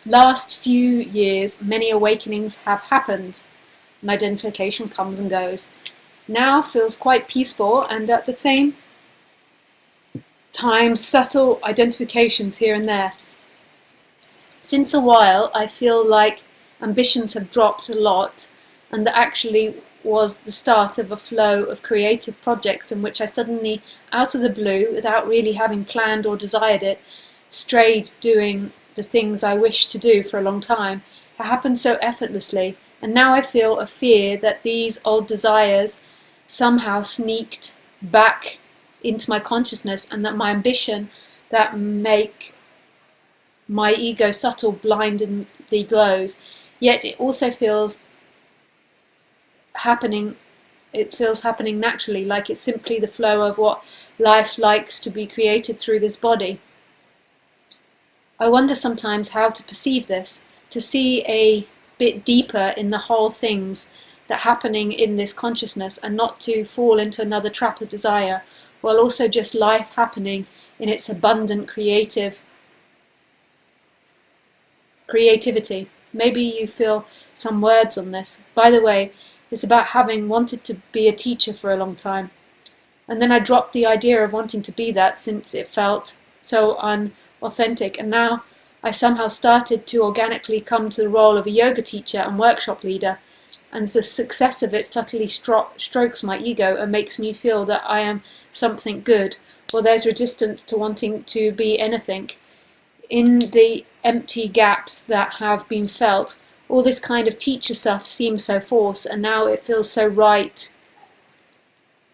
last few years, many awakenings have happened, and identification comes and goes. Now feels quite peaceful, and at the same time, subtle identifications here and there. Since a while, I feel like ambitions have dropped a lot, and that actually was the start of a flow of creative projects in which I suddenly, out of the blue, without really having planned or desired it, strayed doing the things I wished to do for a long time. It happened so effortlessly, and now I feel a fear that these old desires somehow sneaked back into my consciousness, and that my ambition that make my ego subtle blindingly glows, yet it also feels happening naturally, like it's simply the flow of what life likes to be created through this body. I wonder sometimes how to perceive this, to see a bit deeper in the whole things that are happening in this consciousness, and not to fall into another trap of desire, while also just life happening in its abundant creativity. Maybe you feel some words on this. By the way, it's about having wanted to be a teacher for a long time. And then I dropped the idea of wanting to be that, since it felt so unauthentic, and now I somehow started to organically come to the role of a yoga teacher and workshop leader, and the success of it subtly strokes my ego and makes me feel that I am something good, or there's resistance to wanting to be anything. In the empty gaps that have been felt, all this kind of teacher stuff seems so forced, and now it feels so right.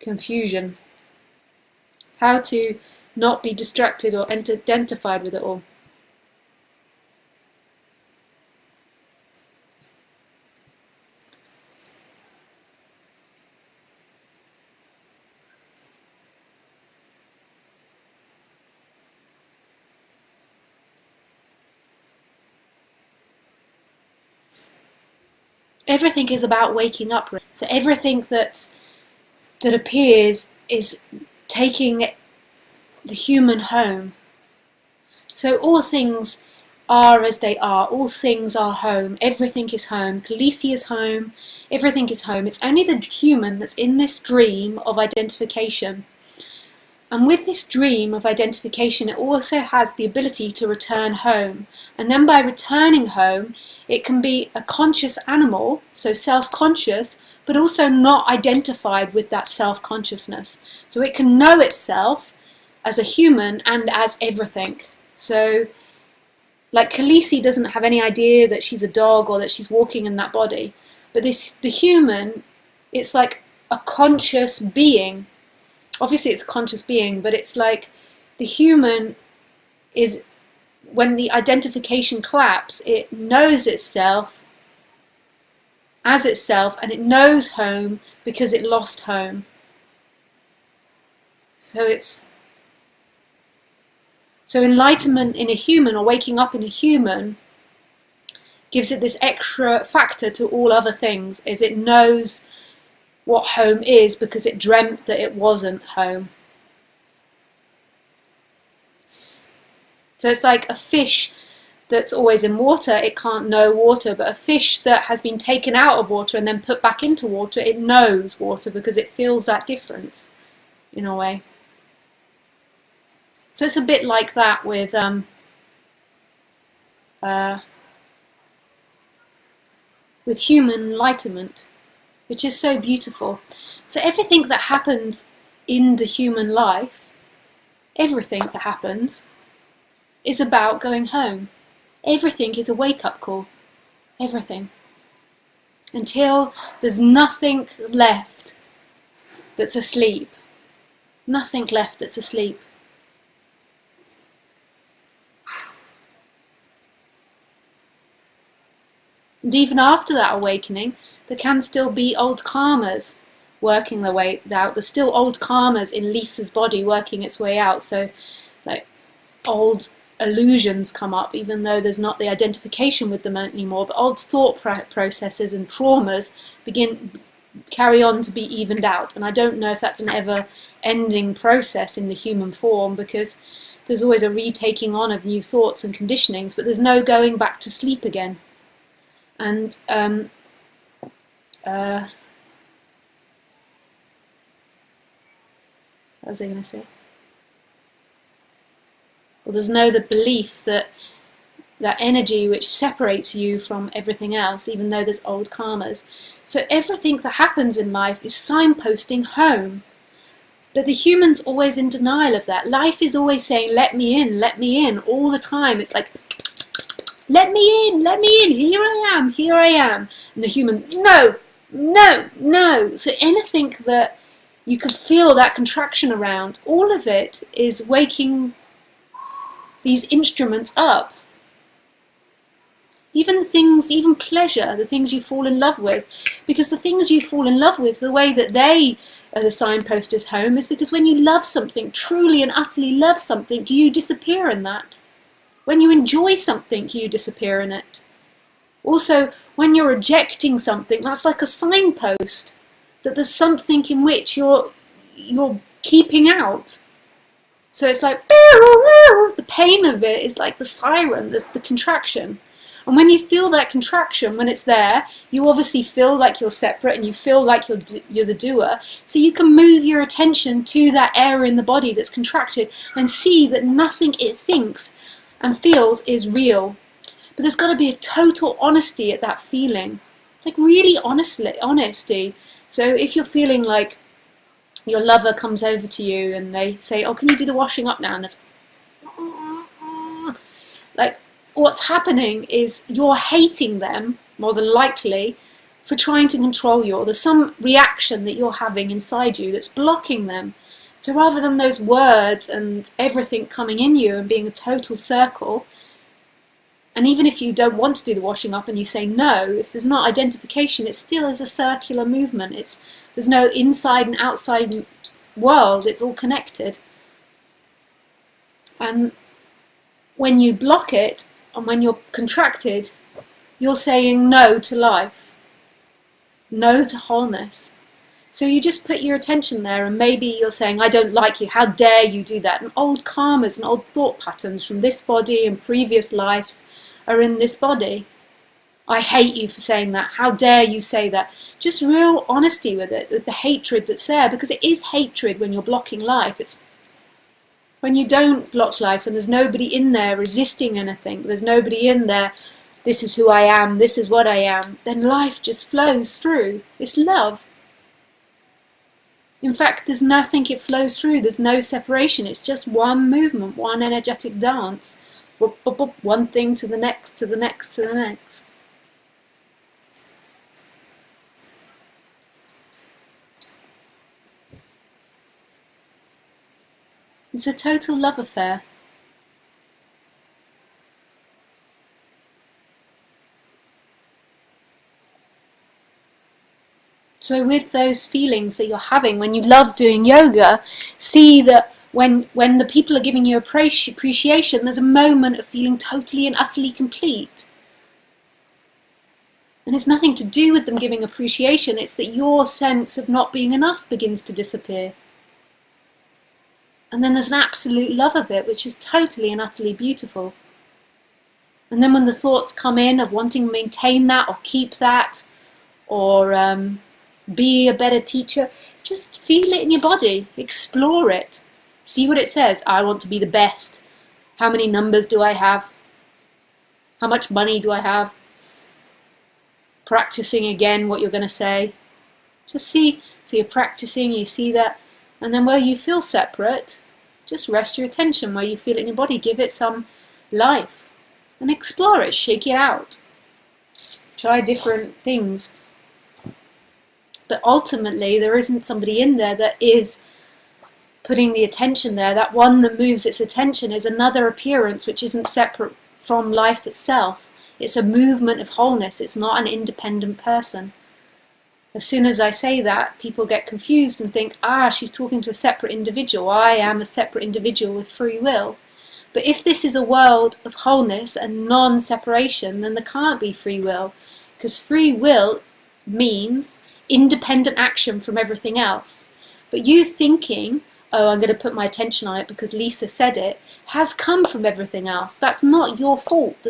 Confusion. How to not be distracted or identified with it all. Everything is about waking up. So everything that appears is taking the human home. So all things are as they are. All things are home. Everything is home. Khaleesi is home. Everything is home. It's only the human that's in this dream of identification. And with this dream of identification, it also has the ability to return home. And then by returning home, it can be a conscious animal, so self-conscious, but also not identified with that self-consciousness. So it can know itself as a human and as everything. So, like Khaleesi doesn't have any idea that she's a dog or that she's walking in that body. But the human, it's like a conscious being. Obviously it's a conscious being, but it's like the human is, when the identification claps, it knows itself as itself, and it knows home because it lost home. So enlightenment in a human, or waking up in a human, gives it this extra factor to all other things, is it knows what home is because it dreamt that it wasn't home. So it's like a fish that's always in water, it can't know water, but a fish that has been taken out of water and then put back into water, it knows water because it feels that difference, in a way. So it's a bit like that with human enlightenment, which is so beautiful. So everything that happens in the human life, everything that happens, is about going home. Everything is a wake-up call. Everything. Until there's nothing left that's asleep. Nothing left that's asleep. And even after that awakening, there can still be old karmas working their way out. There's still old karmas in Lisa's body working its way out. So, like, old illusions come up, even though there's not the identification with them anymore. But old thought processes and traumas carry on to be evened out. And I don't know if that's an ever-ending process in the human form, because there's always a retaking on of new thoughts and conditionings, but there's no going back to sleep again. And what was I going to say? Well, there's no the belief that that energy which separates you from everything else, even though there's old karmas. So everything that happens in life is signposting home. But the human's always in denial of that. Life is always saying, let me in, all the time. It's like, let me in, here I am. And the human's, no. So anything that you can feel that contraction around, all of it is waking these instruments up. Even things, even pleasure, the things you fall in love with. Because the things you fall in love with, the way that they are the signposters home, is because when you love something, truly and utterly love something, you disappear in that. When you enjoy something, you disappear in it. Also, when you're rejecting something, that's like a signpost that there's something in which you're keeping out. So it's like, the pain of it is like the siren, the contraction. And when you feel that contraction, when it's there, you obviously feel like you're separate and you feel like you're the doer. So you can move your attention to that area in the body that's contracted and see that nothing it thinks and feels is real. But there's got to be a total honesty at that feeling. Like really honesty. So if you're feeling like your lover comes over to you and they say, oh, can you do the washing up now? And it's like, what's happening is you're hating them, more than likely, for trying to control you, or there's some reaction that you're having inside you that's blocking them. So rather than those words and everything coming in you and being a total circle, and even if you don't want to do the washing up and you say no, if there's not identification, it still is a circular movement. There's no inside and outside world, it's all connected. And when you block it, and when you're contracted, you're saying no to life, no to wholeness. So you just put your attention there, and maybe you're saying, I don't like you, how dare you do that? And old karmas and old thought patterns from this body and previous lives are in this body. I hate you for saying that, how dare you say that? Just real honesty with it, with the hatred that's there, because it is hatred when you're blocking life. It's when you don't block life and there's nobody in there resisting anything, there's nobody in there, this is who I am, this is what I am, then life just flows through. It's love. In fact, there's nothing it flows through, there's no separation, it's just one movement, one energetic dance. Boop, boop, boop, one thing to the next, to the next, to the next. It's a total love affair. So with those feelings that you're having when you love doing yoga, see that when the people are giving you appreciation, there's a moment of feeling totally and utterly complete. And it's nothing to do with them giving appreciation, it's that your sense of not being enough begins to disappear. And then there's an absolute love of it, which is totally and utterly beautiful. And then when the thoughts come in of wanting to maintain that or keep that or be a better teacher, just feel it in your body, explore it. See what it says. I want to be the best. How many numbers do I have? How much money do I have? Practicing again what you're going to say. Just see. So you're practicing, you see that. And then where you feel separate, just rest your attention where you feel it in your body. Give it some life and explore it, shake it out. Try different things. But ultimately, there isn't somebody in there that is putting the attention there. That one that moves its attention is another appearance which isn't separate from life itself. It's a movement of wholeness. It's not an independent person. As soon as I say that, people get confused and think, she's talking to a separate individual. I am a separate individual with free will. But if this is a world of wholeness and non-separation, then there can't be free will. Because free will means independent action from everything else. But you thinking, oh, I'm going to put my attention on it because Lisa said it, has come from everything else. That's not your fault.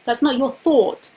That's not your thought.